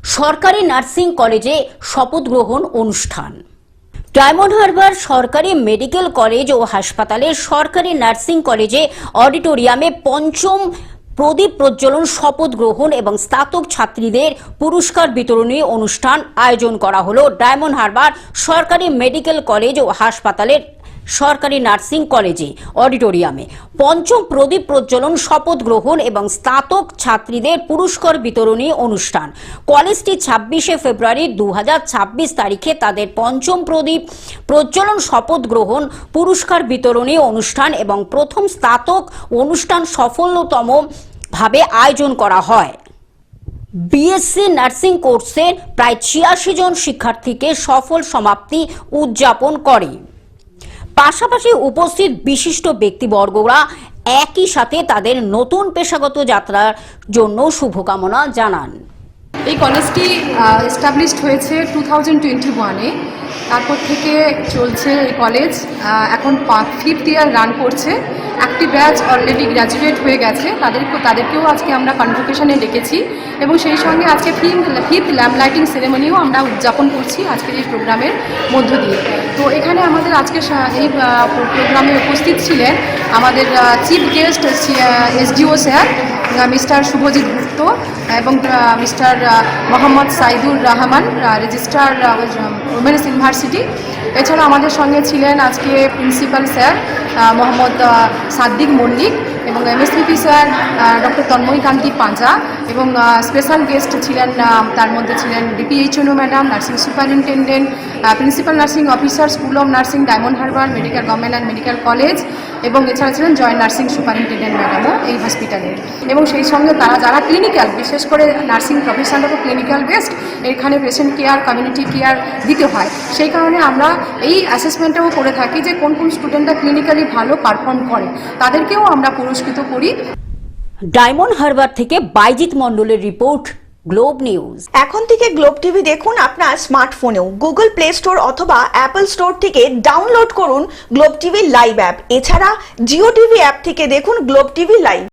সরকারি নার্সিং কলেজে শপথ গ্রহণ অনুষ্ঠান। ডায়মন্ড হারবার সরকারি মেডিকেল কলেজ ও হাসপাতালের সরকারি নার্সিং কলেজে অডিটোরিয়ামে পঞ্চম প্রদীপ প্রজ্বলন, শপথ গ্রহণ এবং স্নাতক ছাত্রীদের পুরস্কার বিতরণী অনুষ্ঠান আয়োজন করা হলো ডায়মন্ড হারবার সরকারি মেডিকেল কলেজ ও হাসপাতালের সরকারি নার্সিং কলেজে অডিটোরিয়ামে পঞ্চম প্রদীপ প্রজ্বলন, শপথ গ্রহণ এবং স্নাতক ছাত্রীদের পুরস্কার বিতরণী অনুষ্ঠান। কলেজটি 26শে ফেব্রুয়ারি 2026 তারিখে তাদের পঞ্চম প্রদীপ প্রজ্বলন, শপথ গ্রহণ, পুরস্কার বিতরণী অনুষ্ঠান এবং প্রথম স্নাতক অনুষ্ঠান সফলতম ভাবে আয়োজন করা হয়। বিএসসি নার্সিং কোর্সের প্রায় 86 জন শিক্ষার্থীকে সফল সমাপ্তি উদযাপন করে। পাশাপাশি উপস্থিত বিশিষ্ট ব্যক্তিবর্গরা একই সাথে তাদের নতুন পেশাগত যাত্রার জন্য শুভকামনা জানান। এই কলেজটি এস্টাবলিশড হয়েছে 2021-এ। তারপর থেকে চলছে এই কলেজ, এখন 5th ইয়ার রান করছে। একটি ব্যাচ অলরেডি গ্র্যাজুয়েট হয়ে গেছে, তাদেরকেও আজকে আমরা কনভোকেশনে ডেকেছি এবং সেই সঙ্গে আজকে ফিফথ ল্যাম্প লাইটিং সেরেমনিও আমরা উদযাপন করছি আজকের এই প্রোগ্রামের মধ্য দিয়ে। তো এখানে আমাদের আজকে এই প্রোগ্রামে উপস্থিত ছিলেন আমাদের chief guest SDO sir mister Subhajit Gupta এবং mister Mohammad Saidur Rahman, registrar women's university. এছাড়া আমাদের সঙ্গে ছিলেন আজকে প্রিন্সিপাল স্যার মোহাম্মদ সাদ্দিক মল্লিক এবং এমএসসিপি স্যার ডক্টর তন্ময়কান্তি পাঁজা এবং স্পেশাল গেস্ট ছিলেন, তার মধ্যে ছিলেন DPHNO madam, nursing superintendent, principal nursing officer, school of nursing, Diamond Harbour medical government and medical college এবং এছাড়া ছিলেন জয়েন্ট নার্সিং সুপারিনটেন্ডেন্ট ম্যাডামও এই হসপিটালের। এবং সেই সঙ্গে যারা ক্লিনিক্যাল, বিশেষ করে নার্সিং প্রফেশনটা তো ক্লিনিক্যাল বেসড, এখানে পেশেন্ট কেয়ার, কমিউনিটি কেয়ার দিতে হয়। সেই কারণে আমরা এই অ্যাসেসমেন্টটাও করে থাকি যে কোন স্টুডেন্টরা ক্লিনিক্যালি ভালো পারফর্ম করে তাদেরকেও আমরা পুরস্কৃত করি। ডায়মন্ড হারবার থেকে বাইজিৎ মণ্ডলের রিপোর্ট, গ্লোব নিউজ। এখন থেকে গ্লোব টিভি দেখুন আপনার স্মার্টফোনেও। গুগল প্লে স্টোর অথবা অ্যাপল স্টোর থেকে ডাউনলোড করুন গ্লোব টিভি লাইভ অ্যাপ। এছাড়া জিও টিভি অ্যাপ থেকে দেখুন গ্লোব টিভি লাইভ।